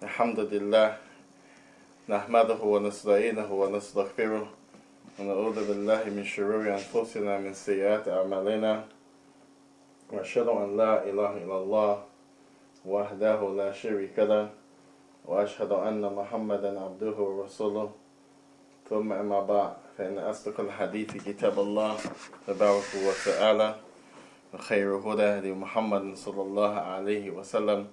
الحمد لله نحمده ونستعينه ونستغفره ونعوذ بالله من شرور أنفسنا من سيئات أعمالنا وأشهد أن لا إله إلا الله وحده لا شريك له وأشهد أن محمدا عبده ورسوله ثم أما بعد فإن أصدق الحديث كتاب الله تبارك وتعالى وخير هدى هدي محمد صلى الله عليه وسلم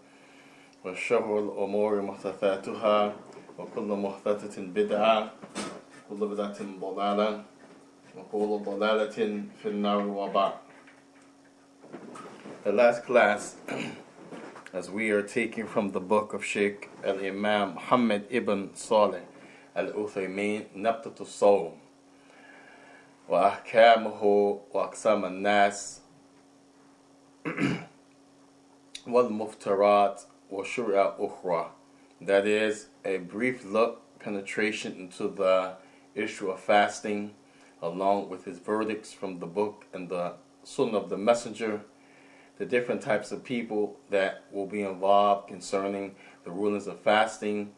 وشر الأمور محدثاتها وكل محدثة بدعة وكل بدعة ضلالة وكل ضلالة في النار وبعد. The last class, as we are taking from the book of Sheikh al-Imam Muhammad ibn Saleh al-Uthaymin, نبتة الصوم وأحكامه وأقسام الناس والمفترات وشرع أخرى. That is a brief look, penetration into the issue of fasting, along with his verdicts from the book and the Sunnah of the Messenger, the different types of people that will be involved concerning the rulings of fasting,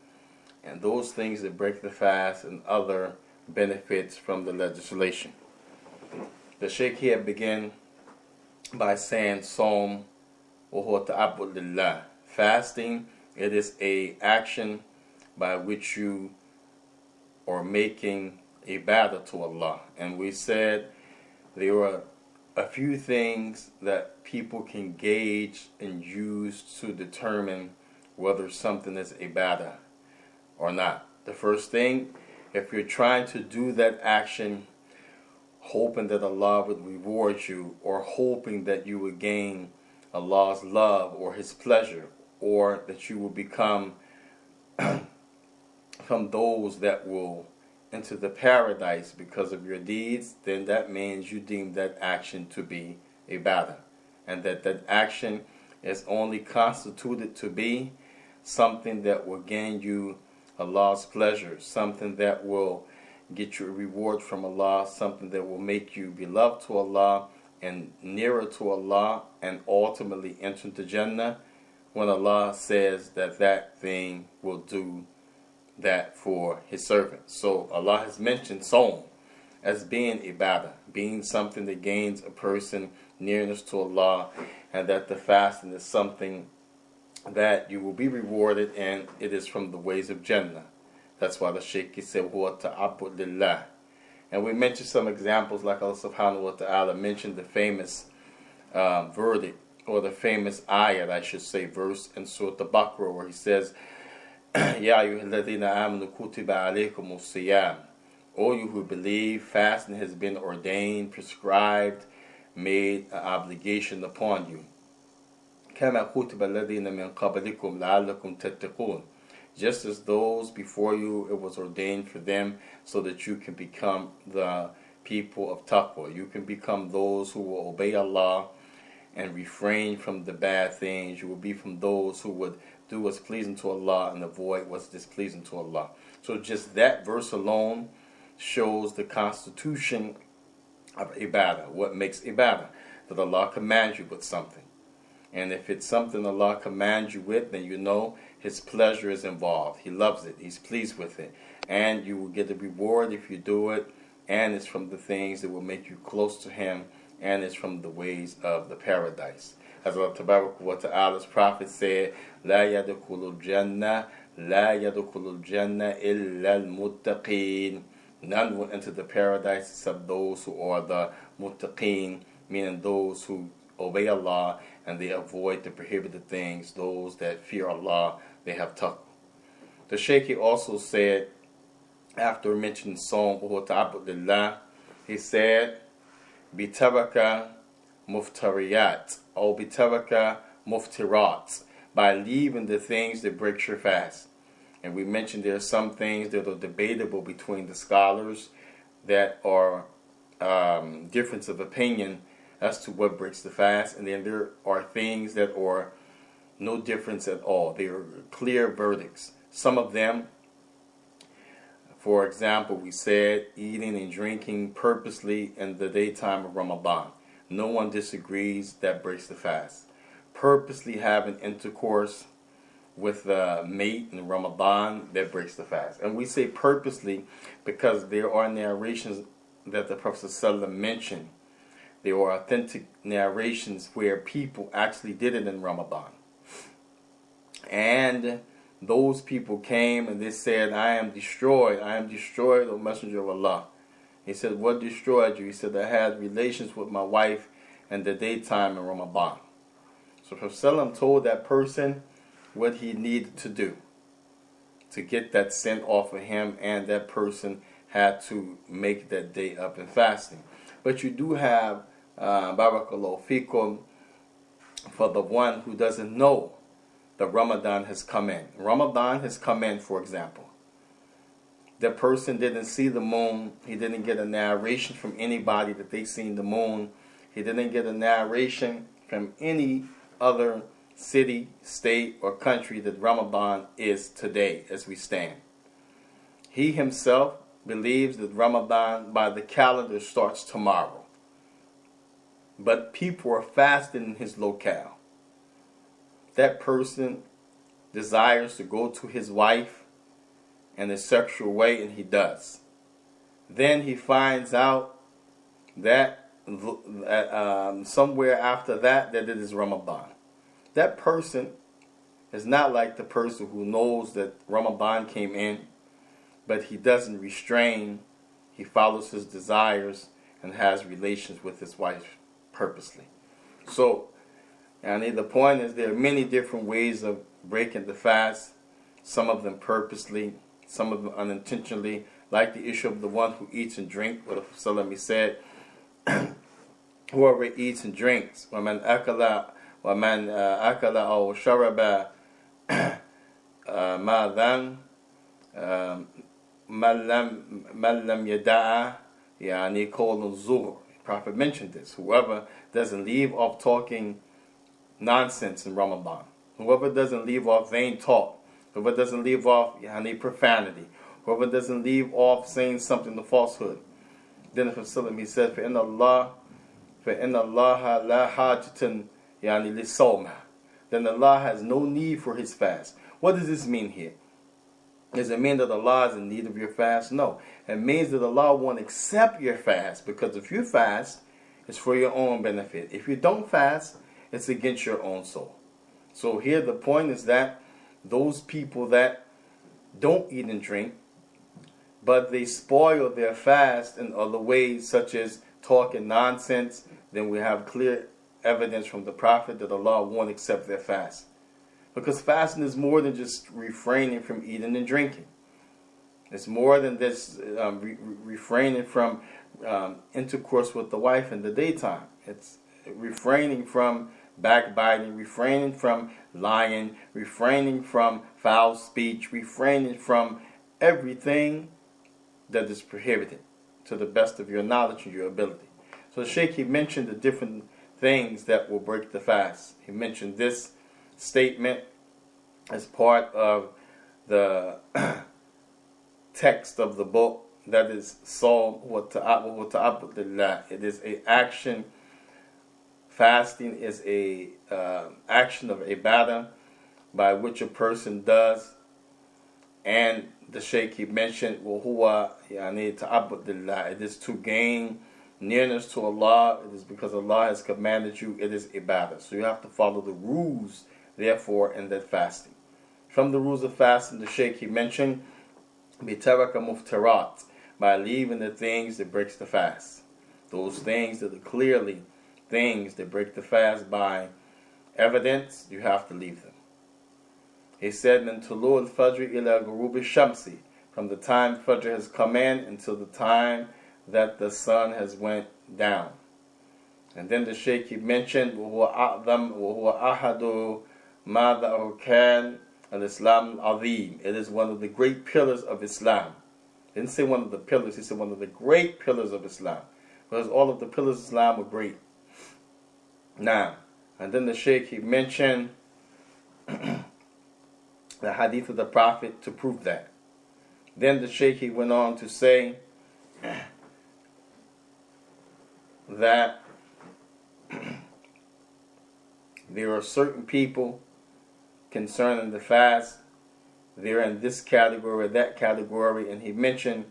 and those things that break the fast and other benefits from the legislation. The Sheikh here began by saying, Sawm wa huwa ta'abbud lillah. Fasting, it is a action by which you are making ibadah to Allah. And we said there are a few things that people can gauge and use to determine whether something is ibadah or not. The first thing, if you're trying to do that action hoping that Allah would reward you, or hoping that you would gain Allah's love or His pleasure, or that you will become from those that will enter the paradise because of your deeds, then that means you deem that action to be ibadah, and that action is only constituted to be something that will gain you Allah's pleasure, something that will get you a reward from Allah, something that will make you beloved to Allah and nearer to Allah, and ultimately enter the Jannah, when Allah says that that thing will do that for His servants. So Allah has mentioned Sawm as being ibadah, being something that gains a person nearness to Allah, and that the fasting is something that you will be rewarded, and it is from the ways of Jannah. That's why the Shaykh said, huwa ta'abbud lillah. And we mentioned some examples, like Allah subhanahu wa ta'ala mentioned the famous verdict, or the famous ayat, I should say, verse in Surah Al-Baqarah, where He says, Ya ayyuhalladhina amanu kutiba alaykumus siyam. O you who believe, fasting has been ordained, prescribed, made an obligation upon you. Kama kutiba alladhina min qablikum la'allakum tattaqun. Just as those before you, it was ordained for them so that you can become the people of taqwa. You can become those who will obey Allah and refrain from the bad things. You will be from those who would do what's pleasing to Allah and avoid what's displeasing to Allah. So just that verse alone shows the constitution of ibadah. What makes ibadah? That Allah commands you with something. And if it's something Allah commands you with, then you know His pleasure is involved. He loves it. He's pleased with it. And you will get the reward if you do it. And it's from the things that will make you close to Him. And it's from the ways of the paradise. As Allah Tabarak wa Ta'ala's Prophet said, لا يدخل الجنة إلا المتقين. None will enter the paradise except those who are the muttaqeen, meaning those who obey Allah and they avoid the prohibited things, those that fear Allah, they have taqwa. The Shaykh also said, after mentioning Sawm wa ta'abbud lillah, he said, bitaraka muftariyat, or bitaraka muftirat, by leaving the things that break your fast. And we mentioned there are some things that are debatable between the scholars that are difference of opinion as to what breaks the fast, and then there are things that are no difference at all. They are clear verdicts. Some of them, for example, we said eating and drinking purposely in the daytime of Ramadan. No one disagrees that breaks the fast. Purposely having intercourse with mate in Ramadan, that breaks the fast. And we say purposely because there are narrations that the Prophet ﷺ mentioned. There are authentic narrations where people actually did it in Ramadan. And those people came and they said, I am destroyed, O Messenger of Allah. He said, what destroyed you? He said, I had relations with my wife in the daytime in Ramadan. So Prophet ﷺ told that person what he needed to do to get that sin off of him, and that person had to make that day up in fasting. But you do have, Barakallahu Fikum, for the one who doesn't know that Ramadan has come in. Ramadan has come in, for example. That person didn't see the moon. He didn't get a narration from anybody that they seen the moon. He didn't get a narration from any other city, state, or country that Ramadan is today as we stand. He himself believes that Ramadan by the calendar starts tomorrow. But people are fasting in his locale. That person desires to go to his wife in a sexual way, and he does. Then he finds out that somewhere after that it is Ramadan. That person is not like the person who knows that Ramadan came in, but he doesn't restrain. He follows his desires and has relations with his wife purposely. So, the point is there are many different ways of breaking the fast. Some of them purposely, some of them unintentionally, like the issue of the one who eats and drinks. What Salami said, whoever eats and drinks, وَمَنْ أَكَلَ أَوْ شَرَبَ مَاذًا مَنْ لَمْ يَدَعَ يعني قول الزور. The Prophet mentioned this. Whoever doesn't leave off talking nonsense in Ramadan, whoever doesn't leave off vain talk, whoever doesn't leave off profanity, whoever doesn't leave off saying something to falsehood, then the Prophet he said, فَإِنَّ اللَّهَ لَا حَاجَةً لِصَوْمِهِ. Then Allah has no need for his fast. What does this mean here? Does it mean that Allah is in need of your fast? No. It means that Allah won't accept your fast, because if you fast, it's for your own benefit. If you don't fast, it's against your own soul. So here the point is that those people that don't eat and drink, but they spoil their fast in other ways, such as talking nonsense, then we have clear evidence from the Prophet that Allah won't accept their fast. Because fasting is more than just refraining from eating and drinking. It's more than this refraining from intercourse with the wife in the daytime. It's refraining from backbiting, refraining from lying, refraining from foul speech, refraining from everything that is prohibited to the best of your knowledge and your ability. So the Shaykh, he mentioned the different things that will break the fast. He mentioned this statement as part of the text of the book, that is Sawm wa ta'abbudillah. It is an action. Fasting is a action of ibadah by which a person does, and the Shaykh, he mentioned وَهُوَ يعني تَعَبُّدِ اللَّهِ. It is to gain nearness to Allah. It is because Allah has commanded you. It is ibadah. So you have to follow the rules, therefore, in that fasting. From the rules of fasting, the Shaykh, he mentioned بِتَرَكَ مُفْتَرَاتٍ, by leaving the things that breaks the fast. Those things that are clearly things that break the fast by evidence, you have to leave them. He said, مِن طُلُوعِ الْفَجْرِ إِلَى غُرُوبِ الشَّمْسِ, from the time Fajr has come in until the time that the sun has went down. And then the Shaykh, he mentioned وَهُوَ أَحَدُ مَاذَا أَرْكَانِ الْإِسْلَامِ الْعَظِيمِ. It is one of the great pillars of Islam. He didn't say one of the pillars, he said one of the great pillars of Islam, because all of the pillars of Islam are great. Now, and then the Shaykh, he mentioned the hadith of the Prophet to prove that. Then the Shaykh, he went on to say that there are certain people concerning the fast, they're in this category, that category, and he mentioned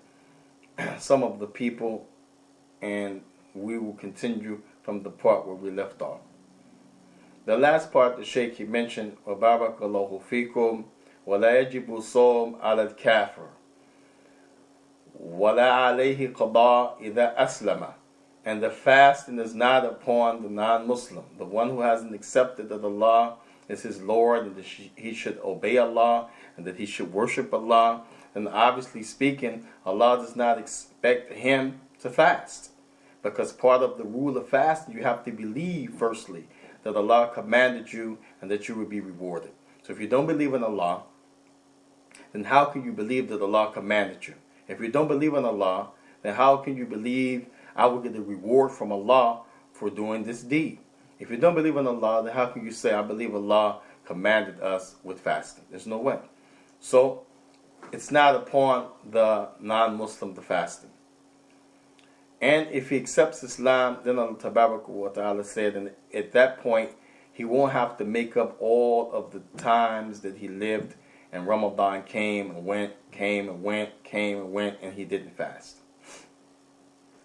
some of the people, and we will continue from the part where we left off. The last part the Shaykh he mentioned, وَبَارَكَ اللَّهُ فِيكُمْ وَلَا يَجِبُ الصَّوْمُ عَلَى الْكَافِرِ وَلَا عَلَيْهِ قَضَاء إِذَا أَسْلَمَ. And the fasting is not upon the non-Muslim, the one who hasn't accepted that Allah is his Lord, and that he should obey Allah, and that he should worship Allah. And obviously speaking, Allah does not expect him to fast, because part of the rule of fasting, you have to believe firstly that Allah commanded you and that you will be rewarded. So if you don't believe in Allah, then how can you believe that Allah commanded you? If you don't believe in Allah, then how can you believe I will get a reward from Allah for doing this deed? If you don't believe in Allah, then how can you say I believe Allah commanded us with fasting? There's no way. So it's not upon the non-Muslim the fasting. And if he accepts Islam, then Allah Tabaraka wa Ta'ala said, and at that point he won't have to make up all of the times that he lived and Ramadan came and went, came and went, came and went, and he didn't fast.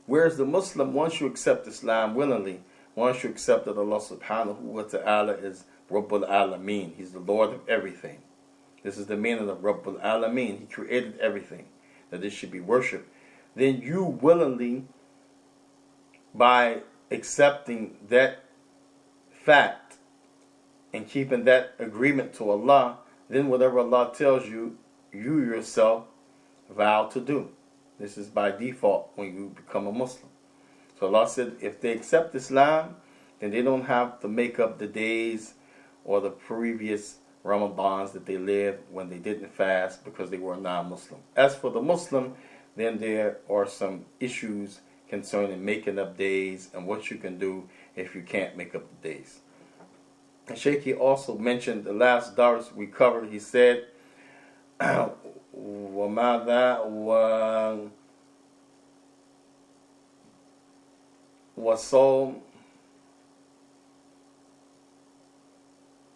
Whereas the Muslim, once you accept Islam willingly, once you accept that Allah Subhanahu wa Ta'ala is Rabbul Alameen, He's the Lord of everything. This is the meaning of Rabbul Alameen. He created everything, that it should be worshipped. Then you willingly, by accepting that fact and keeping that agreement to Allah, then whatever Allah tells you, you yourself vow to do. This is by default when you become a Muslim. So Allah said if they accept Islam, then they don't have to make up the days or the previous Ramadans that they lived when they didn't fast because they were non-Muslim. As for the Muslim, then there are some issues concerning making up days and what you can do if you can't make up the days. And Shaykh also mentioned the last dars we covered. He said, وَمَاذَا وَصَوْمٌ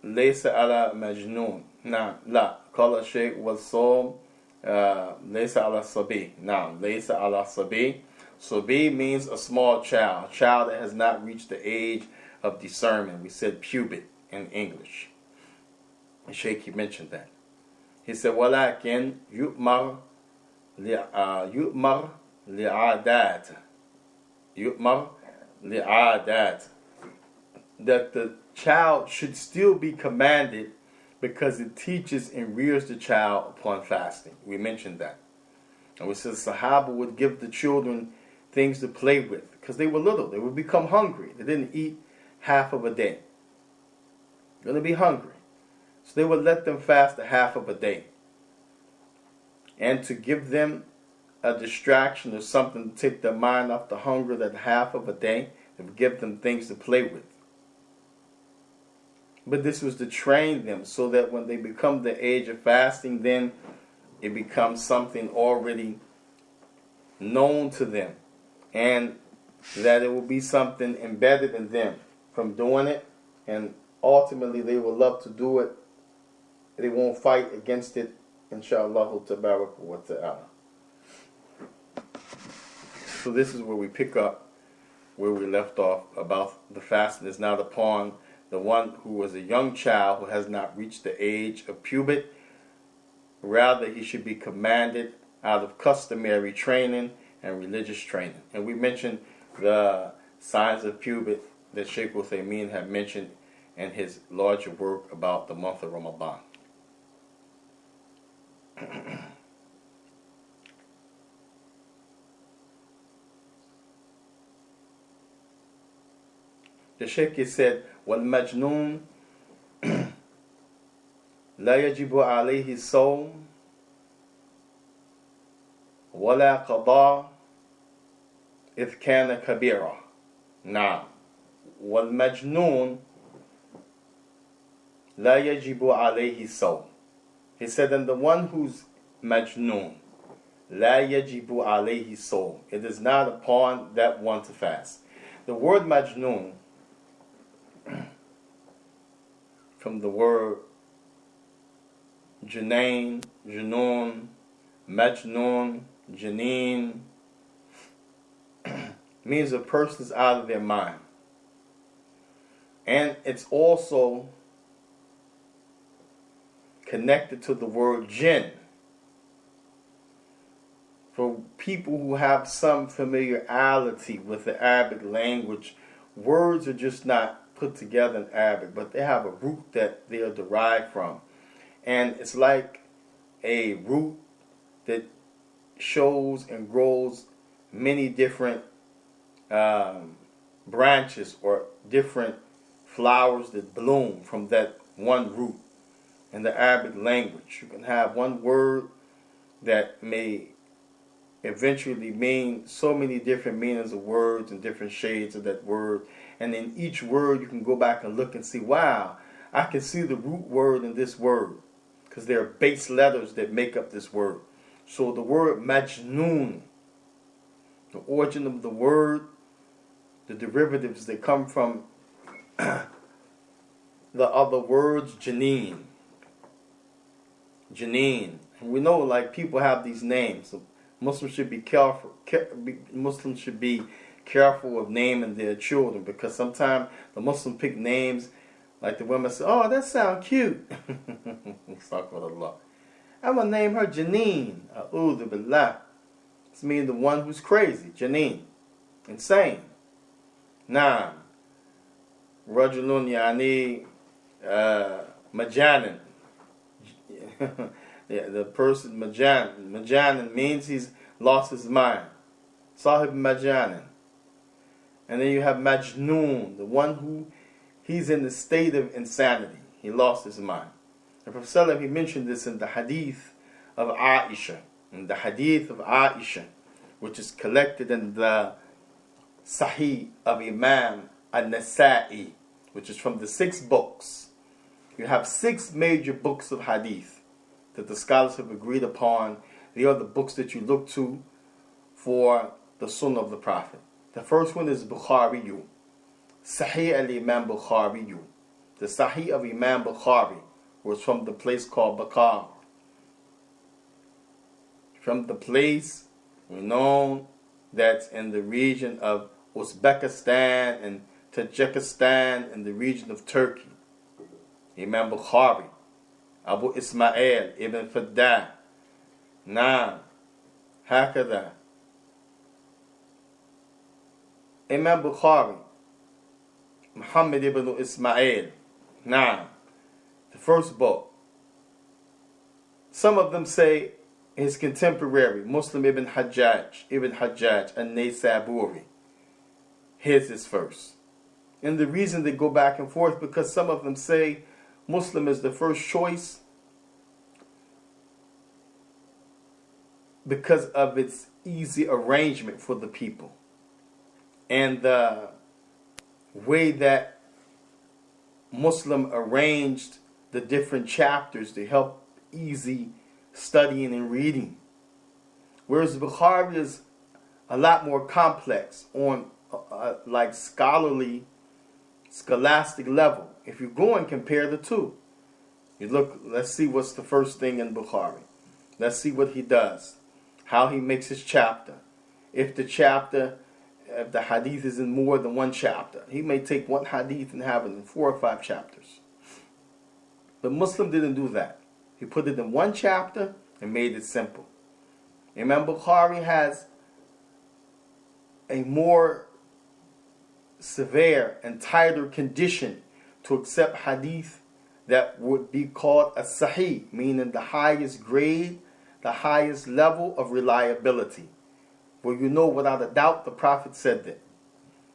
لَيْسَ عَلَى مَجْنُونٍ. نعم لا قال الشيخ والصوم لَيْسَ عَلى صَبِي. نعم لَيْسَ عَلى صَبِي. Sabi means a small child, a child that has not reached the age of discernment. We said pubit in English. And Shaykh mentioned that. He said, وَلَكِنْ يُؤْمَرْ لِعَادَاتِ. يُؤْمَرْ لِعَادَاتِ. That the child should still be commanded because it teaches and rears the child upon fasting. We mentioned that. And we said the Sahaba would give the children things to play with because they were little. They would become hungry. They didn't eat half of a day. They're going to be hungry. So they would let them fast a half of a day. And to give them a distraction or something to take their mind off the hunger that half of a day, they would give them things to play with. But this was to train them so that when they become the age of fasting, then it becomes something already known to them. And that it will be something embedded in them from doing it. And ultimately they will love to do it. They won't fight against it, inshaAllah tabarak wa ta'ala. So this is where we pick up where we left off about the fasting is not upon the one who was a young child who has not reached the age of puberty. Rather, he should be commanded out of customary training and religious training. And we mentioned the signs of puberty that Shaykh Uthaymeen had mentioned in his larger work about the month of Ramadan. The Shaykh said, وَالْمَجْنُونَ لَا يَجِبُ عَلَيْهِ الصَّوْمُ وَلَا قَضَاء إِذْ كَانَ كَبِيرًا. Now, وَالْمَجْنُونَ لَا يَجِبُ عَلَيْهِ الصَّوْمُ. He said, and the one who's majnoon, لَا يَجِبُ عَلَيْهِ الصَّوْمُ. It is not upon that one to fast. The word majnoon, from the word Junain, Junoon, Majnoon, Janine, means a person is out of their mind. And it's also connected to the word jinn. For people who have some familiarity with the Arabic language, words are just not put together in Arabic, but they have a root that they are derived from. And it's like a root that shows and grows many different branches or different flowers that bloom from that one root. In the Arabic language, you can have one word that may eventually mean so many different meanings of words and different shades of that word. And in each word, you can go back and look and see, wow, I can see the root word in this word, because there are base letters that make up this word. So the word Majnoon, the origin of the word, the derivatives that come from the other words, Janine. Janine. And we know, like, people have these names. So Muslims should be careful. Muslims should be careful of naming their children, because sometimes the Muslims pick names like the women say, "Oh, that sounds cute." Astaghfirullah. I'm gonna name her Janine. A'udhu billah. This means the one who's crazy. Janine, insane. Naam. Rajulun yani majanan. Yeah, the person Majanan means he's lost his mind. Sahib Majanan. And then you have Majnoon, the one who he's in the state of insanity. He lost his mind. The Prophet he mentioned this in the hadith of Aisha. In the hadith of Aisha, which is collected in the Sahih of Imam An-Nasa'i, which is from the 6 books. You have 6 major books of hadith that the scholars have agreed upon. They are the books that you look to for the Sunnah of the Prophet. The first one is Bukhari, Sahih al-Imam Bukhari. The Sahih of Imam Bukhari was from the place called Bakar. From the place we know that's in the region of Uzbekistan and Tajikistan and the region of Turkey. Imam Bukhari, Abu Ismail ibn Faddah, Naam, Hakada. Imam Bukhari, Muhammad ibn Ismail, Naam, the first book. Some of them say his contemporary, Muslim ibn Hajjaj an-Naysaburi. His is first. And the reason they go back and forth, because some of them say Muslim is the first choice because of its easy arrangement for the people and the way that Muslim arranged the different chapters to help easy studying and reading. Whereas Bukhari is a lot more complex on like scholastic level. If you go and compare the two, you look, let's see what's the first thing in Bukhari. Let's see what he does, how he makes his chapter. If the hadith is in more than one chapter, he may take one hadith and have it in 4 or 5 chapters. But Muslim didn't do that. He put it in one chapter and made it simple. Imam Bukhari has a more severe and tighter condition to accept hadith that would be called a sahih, meaning the highest grade, the highest level of reliability, where you know without a doubt the Prophet said that.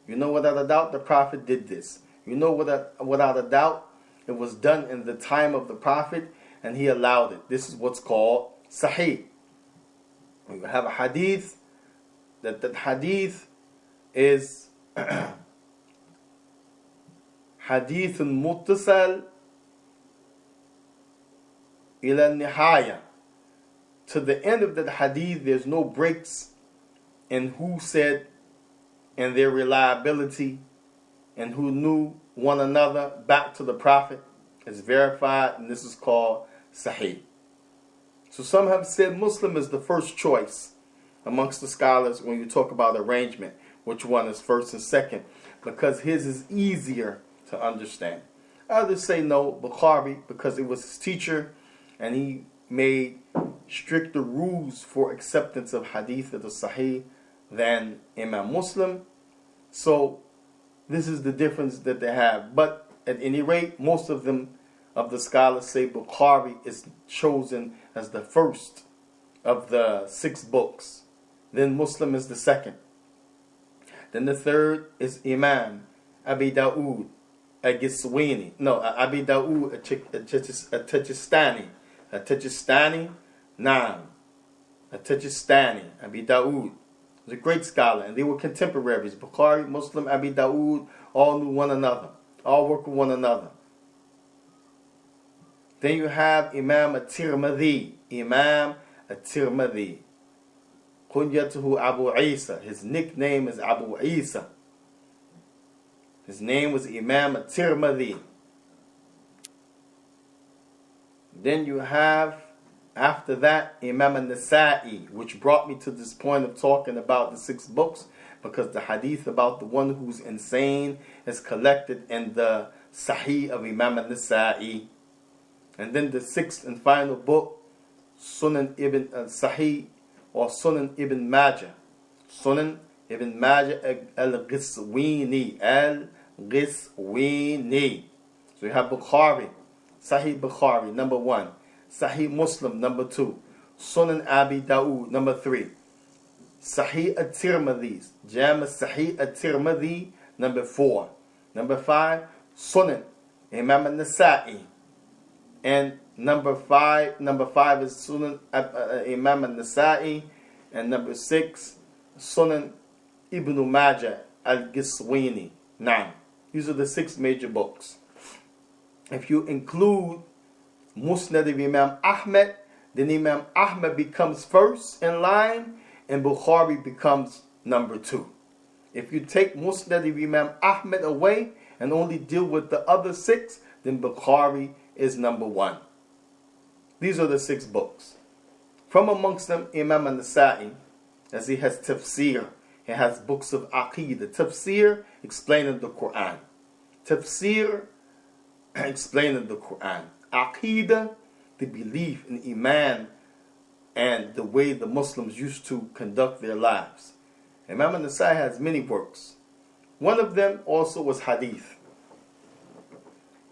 You know without a doubt the Prophet did this. You know without a doubt it was done in the time of the Prophet and he allowed it. This is what's called sahih. You have a hadith, that hadith is hadith muttasal ila nihaya. To the end of the hadith, there's no breaks in who said and their reliability and who knew one another back to the Prophet. It's verified, and this is called sahih. So some have said Muslim is the first choice amongst the scholars when you talk about arrangement, which one is first and second, because his is easier to understand. Others say no, Bukhari, because it was his teacher and he made stricter rules for acceptance of hadith of the Sahih than Imam Muslim. So this is the difference that they have. But at any rate, most of them, of the scholars, say Bukhari is chosen as the first of the 6 books. Then Muslim is the second. Then the third is Imam Abi Dawood al-Giswini. No, Abi Dawood al-Tajistani. Naam. Al-Tajistani. Abi Dawood was a great scholar, and they were contemporaries. Bukhari, Muslim, Abi Dawood, all knew one another. All work with one another. Then you have Imam at-Tirmidhi. Imam at-Tirmidhi. Kunyatuhu Abu Isa. His nickname is Abu Isa. His name was Imam at-Tirmidhi. Then you have, after that, Imam al-Nasa'i, which brought me to this point of talking about the 6 books, because the hadith about the one who's insane is collected in the Sahih of Imam al-Nasa'i. And then the 6th and final book, Sunan ibn Sahih, or Sunan ibn Majah. Sunan ibn Majah al-Ghizwini. Al-Ghizwini. So you have Bukhari, Sahih Bukhari, number 1. Sahih Muslim, number 2. Sunan Abi Dawood, number 3. Sahih at-Tirmidhi, Jam' Sahih at-Tirmidhi, number 4. Number 5, Sunan Imam al-Nasa'i. And number 5 is Sunan Imam al-Nasa'i. And number 6, Sunan Ibn Majah al-Ghizwini. Now, these are the 6 major books. If you include Musnad of Imam Ahmed, then Imam Ahmed becomes first in line and Bukhari becomes number 2. If you take Musnad of Imam Ahmed away and only deal with the other 6, then Bukhari is number 1. These are the 6 books. From amongst them, Imam al-Nasa'i, as he has tafsir, he has books of Aqidah. Tafsir, explaining the Quran. Tafsir, explaining the Quran. Aqidah, the belief in Iman and the way the Muslims used to conduct their lives. Imam al-Nasa'i has many works. One of them also was hadith.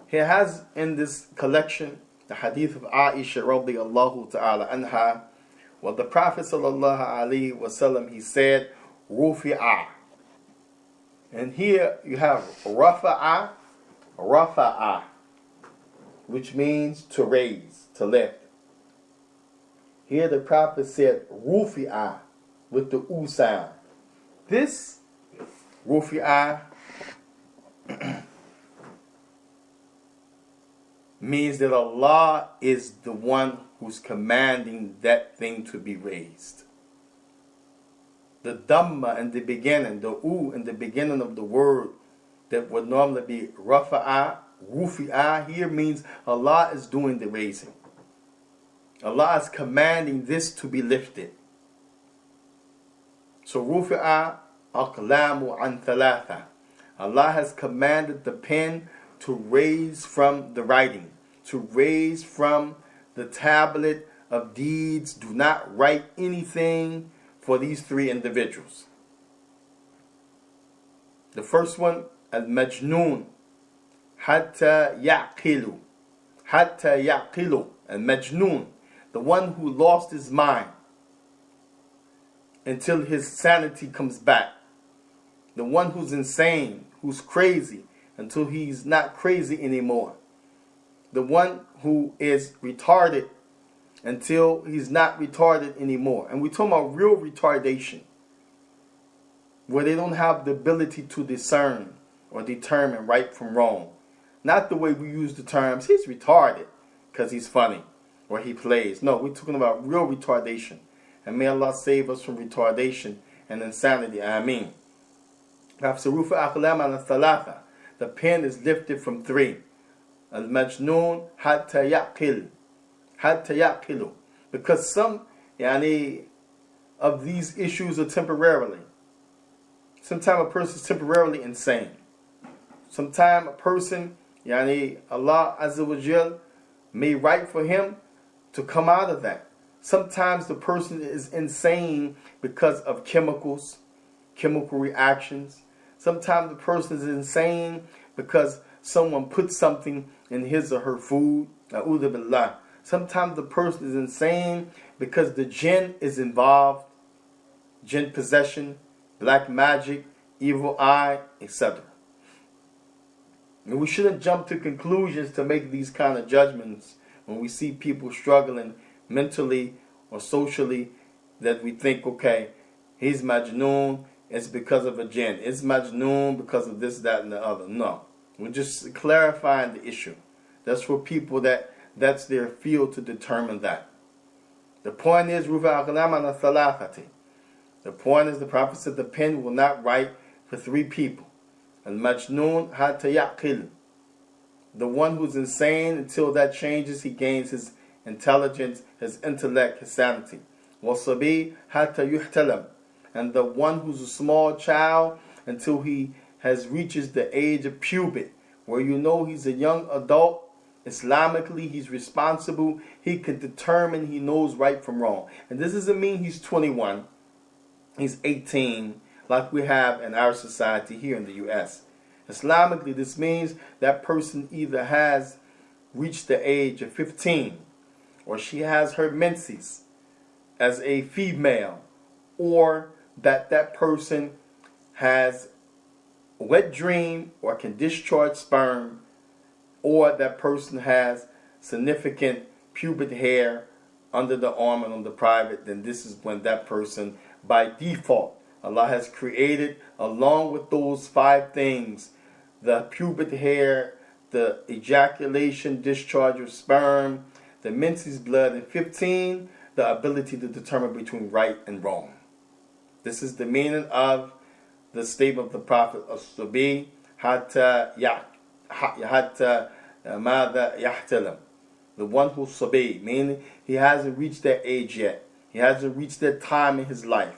He has in this collection the hadith of Aisha radiyallahu ta'ala anha, where the Prophet sallallahu alaihi wasallam, he said, Rufi'a. And here you have Rafa'a, which means to raise, to lift. Here the Prophet said Rufi'a with the U sound. This Rufi'a means that Allah is the one who's commanding that thing to be raised. The Dhamma in the beginning, the U in the beginning of the word that would normally be Rafa'a, Rufi'a, here means Allah is doing the raising. Allah is commanding this to be lifted. So Rufi'a aqlamu an thalatha. Allah has commanded the pen to raise from the writing, to raise from the tablet of deeds. Do not write anything for these 3 individuals. The first one, al-majnoon, hatta ya'qilu. Hatta ya'qilu. Al-majnoon, the one who lost his mind until his sanity comes back. The one who's insane, who's crazy, until he's not crazy anymore. The one who is retarded until he's not retarded anymore. And we're talking about real retardation, where they don't have the ability to discern or determine right from wrong. Not the way we use the terms, he's retarded because he's funny or he plays. No, we're talking about real retardation. And may Allah save us from retardation and insanity. Ameen. The pen is lifted from 3. Al-majnoon hatta ya'qil. Hatta ya'qilu. Because some of these issues are temporarily. Sometimes a person is temporarily insane. Sometimes a person, Allah Azza wa Jal may write for him to come out of that. Sometimes the person is insane because of chemical reactions. Sometimes the person is insane because someone put something in his or her food. A'udhu billah. Sometimes the person is insane because the jinn is involved. Jinn possession, black magic, evil eye, etc. And we shouldn't jump to conclusions to make these kind of judgments when we see people struggling mentally or socially, that we think, okay, he's majnoon, it's because of a jinn. It's majnoon because of this, that, and the other. No. We're just clarifying the issue. That's for people that's their field to determine that. The point is, the point is, the Prophet said the pen will not write for three people. Al-majnoon hatta yaqil. The one who's insane, until that changes, he gains his intelligence, his intellect, his sanity. Wasabi hatta yuhtalam. And the one who's a small child, until he reaches the age of puberty, where he's a young adult. Islamically, he's responsible. He can determine, he knows right from wrong. And this doesn't mean he's 21, he's 18, like we have in our society here in the U.S. Islamically, this means that person either has reached the age of 15, or she has her menses as a female, or that person has a wet dream or can discharge sperm, or that person has significant pubic hair under the arm and on the private. Then this is when that person, by default, Allah has created, along with those 5 things, the pubic hair, the ejaculation, discharge of sperm, the menses blood, and 15, the ability to determine between right and wrong. This is the meaning of the statement of the Prophet, as-sabi hatta mada yahtalam. The one who's sabi, meaning he hasn't reached that age yet. He hasn't reached that time in his life.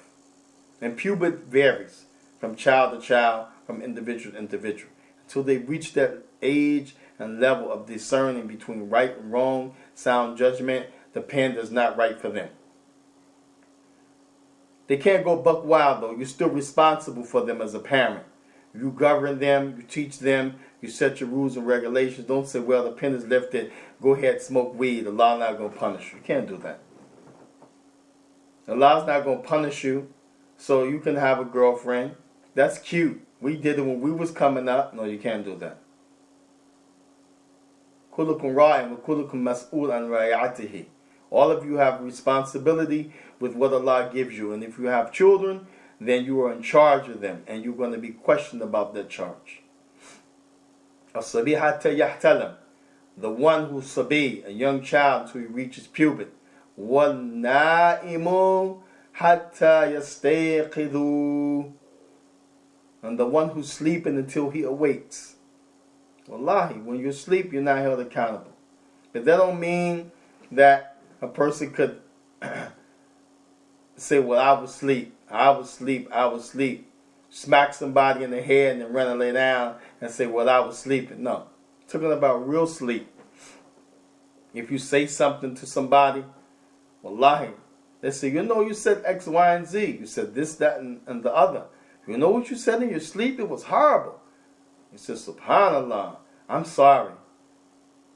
And puberty varies from child to child, from individual to individual. Until they reach that age and level of discerning between right and wrong, sound judgment, the pen does not write for them. They can't go buck wild though. You're still responsible for them as a parent. You govern them, you teach them, you set your rules and regulations. Don't say, well, the pen is lifted, go ahead, smoke weed, Allah's not going to punish you. You can't do that. Allah's not going to punish you so you can have a girlfriend. That's cute. We did it when we was coming up. No, you can't do that. كُلُّكُمْ رَاعٍ وَكُلُّكُمْ مَسْئُولٌ عَنْ رَعِيَّتِهِ. All of you have responsibility with what Allah gives you. And if you have children, then you are in charge of them. And you're going to be questioned about that charge. الصَّبِي حَتَّى يَحْتَلَمْ. The one who's sabi, a young child, until he reaches puberty. وَالنَّائِمُ حَتَّى يَسْتَيْقِظُوا. And the one who's sleeping until he awakes. Wallahi, when you sleep, you're not held accountable. But that don't mean that a person could say, well, I was asleep. Smack somebody in the head and then run and lay down and say, well, I was sleeping. No. I'm talking about real sleep. If you say something to somebody, wallahi, they say, you said X, Y, and Z. You said this, that, and the other. You know what you said in your sleep? It was horrible. He says, subhanallah, I'm sorry.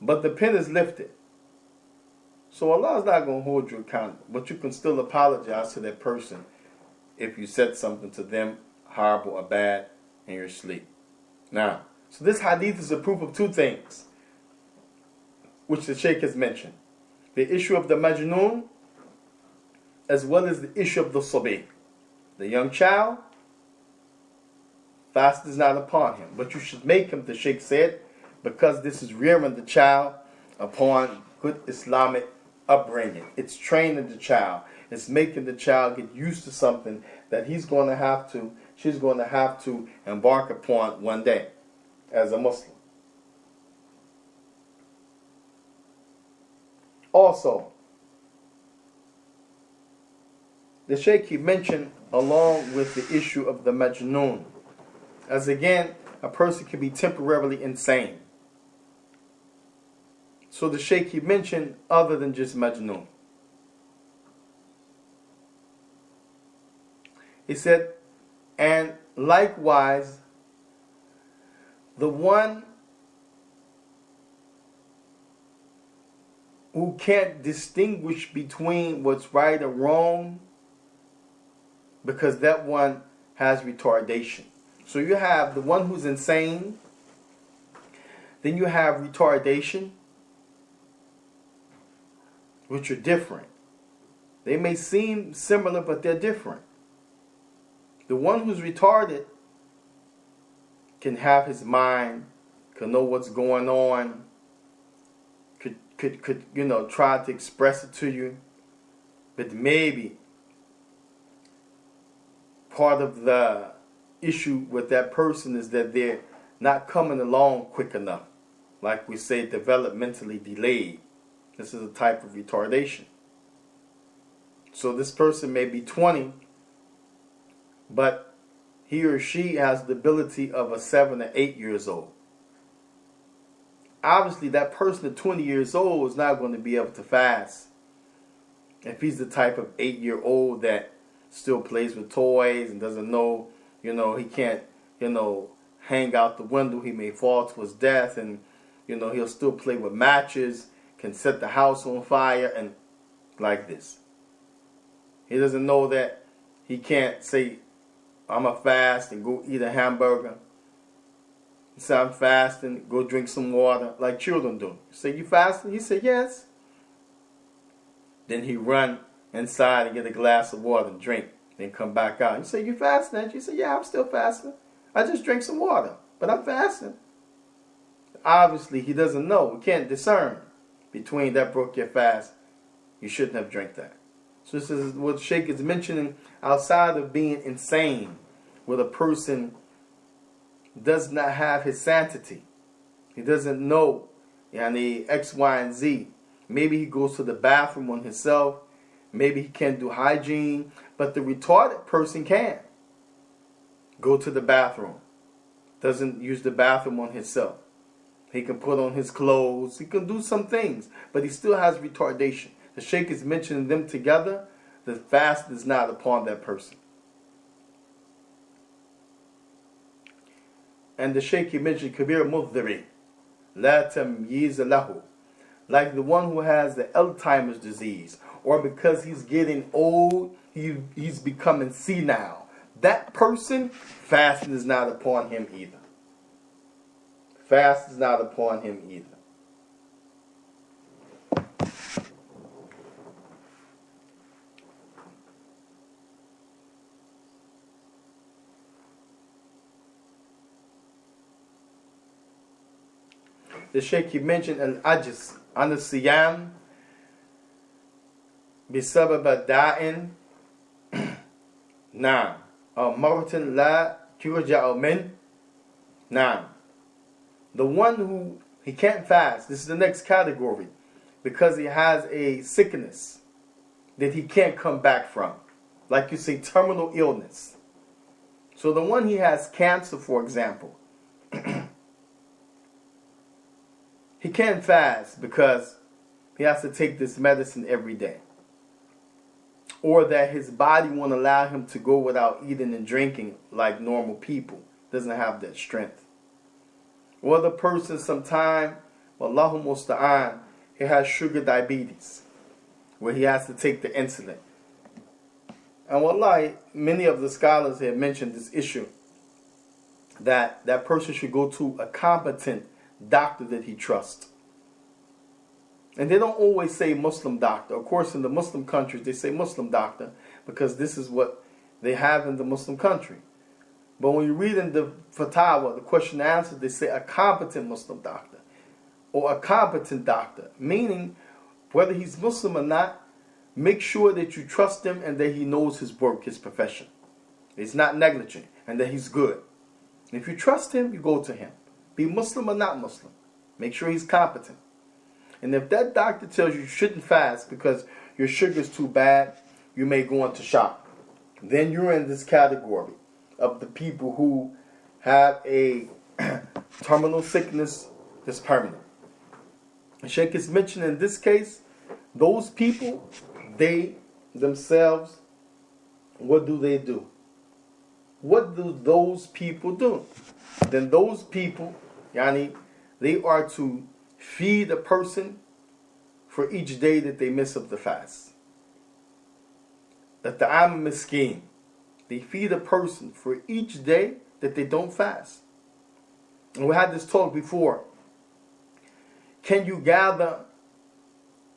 But the pen is lifted. So Allah is not going to hold you accountable. But you can still apologize to that person if you said something to them horrible or bad in your sleep. Now, so this hadith is a proof of 2 things, which the Shaykh has mentioned. The issue of the majnoon, as well as the issue of the sabi. The young child, fast is not upon him. But you should make him, the Shaykh said, because this is rearing the child upon good Islamic upbringing. It's training the child. It's making the child get used to something that she's going to have to embark upon one day as a Muslim. Also, the Shaykh he mentioned along with the issue of the majnoon. As again, a person can be temporarily insane. So the Shaykh he mentioned other than just majnoon. He said, and likewise, the one who can't distinguish between what's right or wrong, because that one has retardation. So you have the one who's insane, then you have retardation, which are different. They may seem similar, but they're different. The one who's retarded can have his mind, can know what's going on, could try to express it to you, but maybe part of the issue with that person is that they're not coming along quick enough. Like we say, developmentally delayed. This is a type of retardation. So this person may be 20, but he or she has the ability of a 7 or 8 years old. Obviously, that person at 20 years old is not going to be able to fast if he's the type of 8-year-old that still plays with toys and doesn't know, he can't, hang out the window. He may fall to his death, and, he'll still play with matches, can set the house on fire, and like this. He doesn't know that he can't say, I'm a fast and go eat a hamburger. He said, I'm fasting, go drink some water, like children do. You say, you fasting? He said, yes. Then he run inside and get a glass of water and drink, then come back out. You say, you fasting? You say, yeah, I'm still fasting. I just drank some water, but I'm fasting. Obviously, he doesn't know. We can't discern between that broke your fast. You shouldn't have drank that. So this is what Sheikh is mentioning outside of being insane, where the person does not have his sanity. He doesn't know X, Y, and Z. Maybe he goes to the bathroom on himself. Maybe he can't do hygiene. But the retarded person can go to the bathroom. Doesn't use the bathroom on himself. He can put on his clothes. He can do some things. But he still has retardation. The Sheikh is mentioning them together. The fast is not upon that person. And the Sheikh he mentioned Kabir Mudhiri, La Tamyiz Lahu, like the one who has the Alzheimer's disease, or because he's getting old, he's becoming senile. That person, fasting is not upon him either. Fast is not upon him either. The Sheikh he mentioned al-ajiz an al-siyam bisabab da'in na'am aw maratan la turja'u min na'am. The one who he can't fast, this is the next category, because he has a sickness that he can't come back from, like you say, terminal illness. So the one he has cancer, for example, he can't fast because he has to take this medicine every day. Or that his body won't allow him to go without eating and drinking like normal people. Doesn't have that strength. Or the person sometime, Wallahu musta'an, he has sugar diabetes, where he has to take the insulin. And wallahi, many of the scholars have mentioned this issue, that that person should go to a competent doctor that he trusts. And they don't always say Muslim doctor. Of course, in the Muslim countries, they say Muslim doctor because this is what they have in the Muslim country. But when you read in the fatwa, the question and answer, they say a competent Muslim doctor or a competent doctor, meaning whether he's Muslim or not, make sure that you trust him and that he knows his work, his profession. He's not negligent and that he's good. And if you trust him, you go to him. Be Muslim or not Muslim. Make sure he's competent. And if that doctor tells you you shouldn't fast because your sugar is too bad, you may go into shock. then you're in this category of the people who have a terminal sickness that's permanent. Sheikh is mentioned in this case, those people, they themselves, what do they do? What do those people do? Then those people, yani, they are to feed a person for each day that they miss of the fast. That the am miskin, they feed a person for each day that they don't fast. And we had this talk before. Can you gather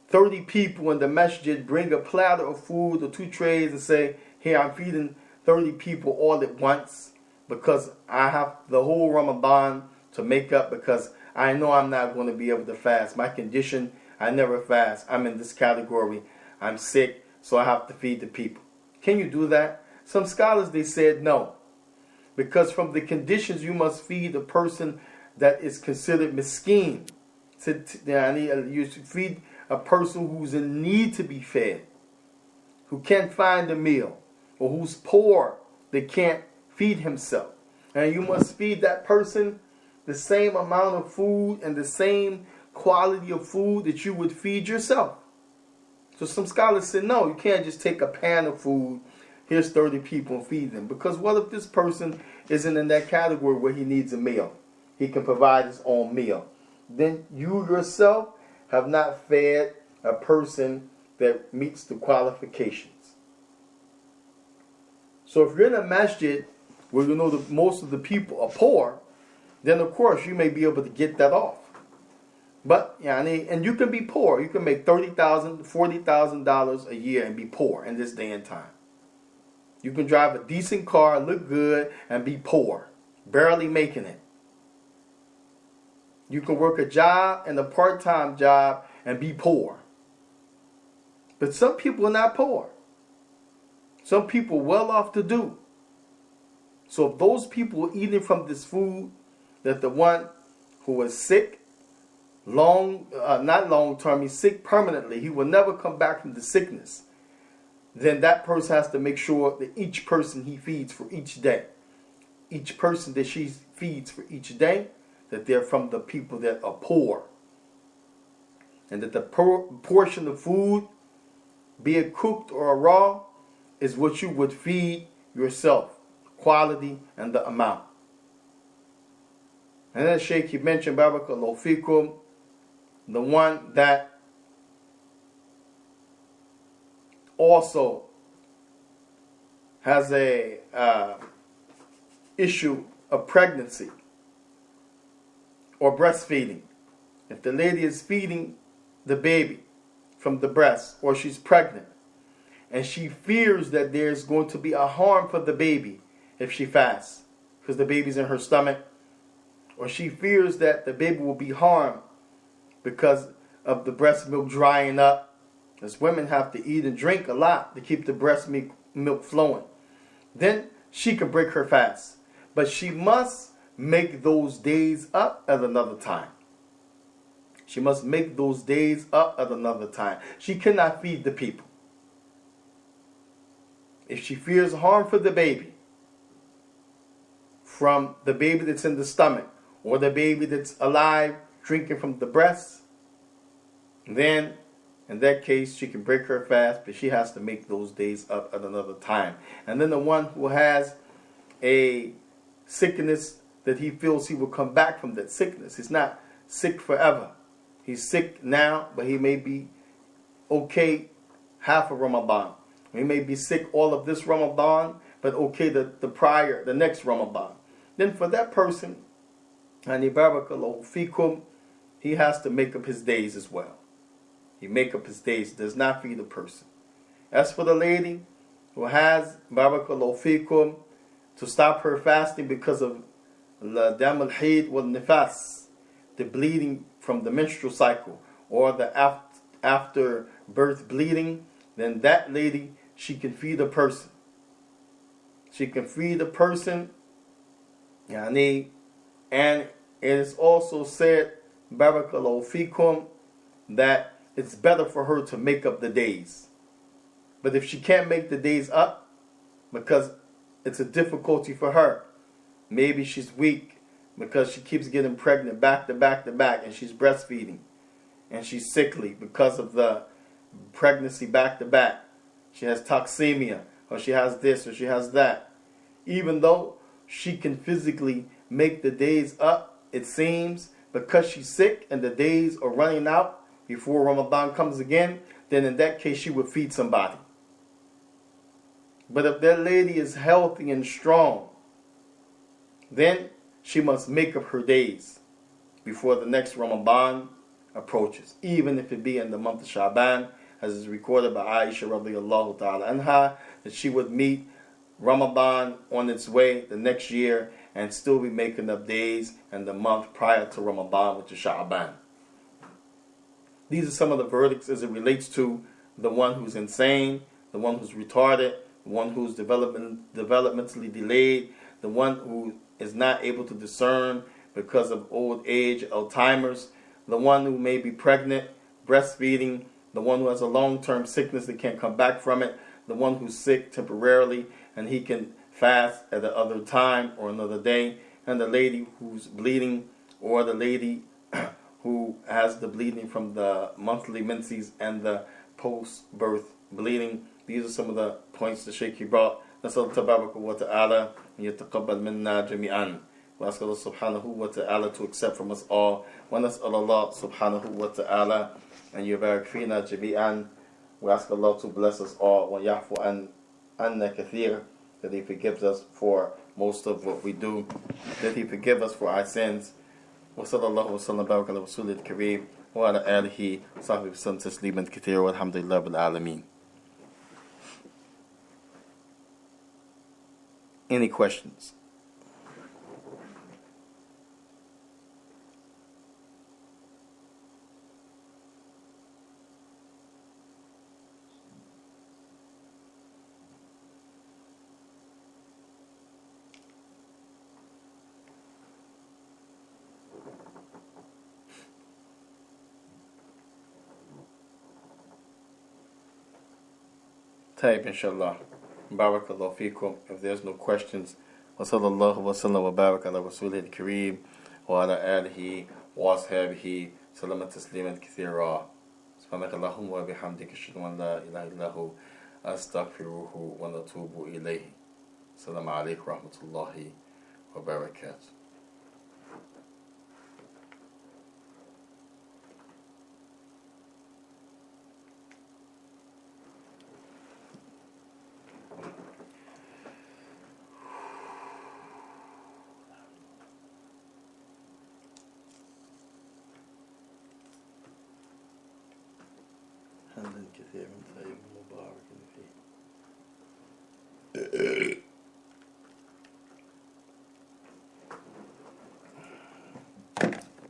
30 people in the masjid, bring a platter of food or 2 trays and say, here, I'm feeding 30 people all at once because I have the whole Ramadan to make up, because I know I'm not going to be able to fast. My condition, I never fast. I'm in this category. I'm sick, so I have to feed the people. Can you do that? Some scholars, they said no. Because from the conditions, you must feed a person that is considered miskin. You should feed a person who's in need to be fed, who can't find a meal, or who's poor, they can't feed himself. And you must feed that person the same amount of food and the same quality of food that you would feed yourself. So some scholars said, no, you can't just take a pan of food, here's 30 people and feed them. Because what if this person isn't in that category where he needs a meal? He can provide his own meal. Then you yourself have not fed a person that meets the qualifications. So if you're in a masjid where you know that most of the people are poor, then of course you may be able to get that off. But and you can be poor. You can make $30,000, $40,000 a year and be poor in this day and time. You can drive a decent car, look good, and be poor, barely making it. You can work a job and a part-time job and be poor. But some people are not poor. Some people well off to do. So if those people are eating from this food, that the one who is sick, not long term, he's sick permanently, he will never come back from the sickness, then that person has to make sure that each person he feeds for each day, each person that she feeds for each day, that they're from the people that are poor. And that the portion of food, be it cooked or raw, is what you would feed yourself, quality and the amount. And then Sheikh, he mentioned, Barakallahu fikum, the one that also has a issue of pregnancy or breastfeeding. If the lady is feeding the baby from the breast, or she's pregnant, and she fears that there's going to be a harm for the baby if she fasts, because the baby's in her stomach, or she fears that the baby will be harmed because of the breast milk drying up, as women have to eat and drink a lot to keep the breast milk flowing, then she can break her fast. But she must make those days up at another time. She must make those days up at another time. She cannot feed the people. If she fears harm for the baby, from the baby that's in the stomach, or the baby that's alive drinking from the breast, then in that case she can break her fast, but she has to make those days up at another time. And then the one who has a sickness that he feels he will come back from that sickness. He's not sick forever. He's sick now, but he may be okay half of Ramadan. He may be sick all of this Ramadan, but okay the next Ramadan. Then for that person, and barakallahu fikum, he has to make up his days as well. He make up his days, does not feed the person. As for the lady who has, barakallahu fikum, to stop her fasting because of la dam al-hayd wal nifas, the bleeding from the menstrual cycle, or the after birth bleeding, then that lady, she can feed a person. She can feed a person, and it is also said, barakallahu fikum, that it's better for her to make up the days. But if she can't make the days up, because it's a difficulty for her. Maybe she's weak because she keeps getting pregnant back to back to back, and she's breastfeeding, and she's sickly because of the pregnancy back to back. She has toxemia, or she has this, or she has that. Even though she can physically make the days up, it seems, because she's sick and the days are running out before Ramadan comes again, then in that case she would feed somebody. But if that lady is healthy and strong, then she must make up her days before the next Ramadan approaches, even if it be in the month of Sha'ban, as is recorded by Aisha radiallahu ta'ala anha, that she would meet Ramadan on its way the next year and still be making up days in the month prior to Ramadan, which is Sha'ban. These are some of the verdicts as it relates to the one who's insane, the one who's retarded, the one who's developmentally delayed, the one who is not able to discern because of old age, Alzheimer's, the one who may be pregnant, breastfeeding, the one who has a long-term sickness that can't come back from it, the one who's sick temporarily and he can fast at another time or another day, and the lady who's bleeding, or the lady who has the bleeding from the monthly menses and the post-birth bleeding. These are some of the points the Shaykh brought. نسأل تبارك وتعالى أن يتقبل منا جميعا. We ask Allah subhanahu wa ta'ala to accept from us all. ونسأل الله سبحانه وتعالى أن يبارك فينا جميعا. We ask Allah to bless us all. ويعفو عنا كثير, that He forgives us for most of what we do, that He forgive us for our sins. وصلى الله وسلم وبارك على رسوله الكريم وعلى آله وصحبه وسلم تسليما كثيرا والحمد لله رب العالمين. Any questions? Taib, inshallah. Barakallahu feekum. If there's no questions, wa sallallahu wa sallam wa barak ala rasulih al-kareem wa ala alihi wa ashabihi salama tasliman kathira. Subhanaka Allahumma wa bihamdika ashhadu an la ilaha illa hu astaghfiruhu wa natubu ilayhi. Assalamu alaykum wa rahmatullahi wa barakatuh. حمدا كثيرا طيبا مباركا فيه.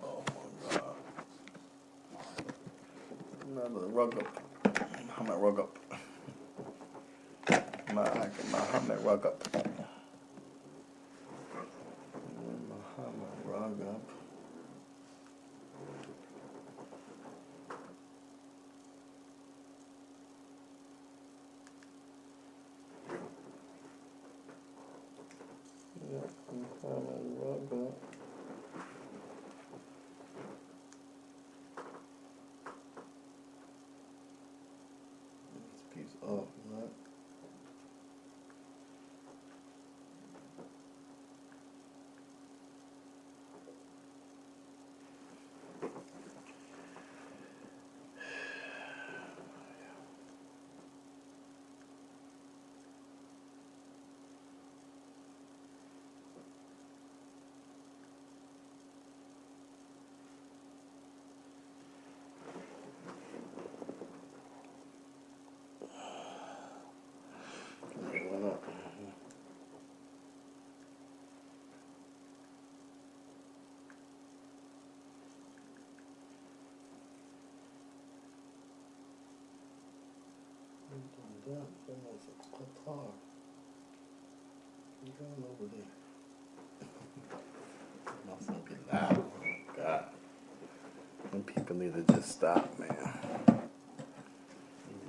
Oh my God. Another rug up. Muhammad rug up. Muhammad rug up. Muhammad rug up. Piece off, right? It's Qatar. You're going over there. Must not be loud. Oh, God. Some people need to just stop, man.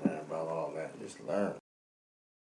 Learn about all that. Just learn.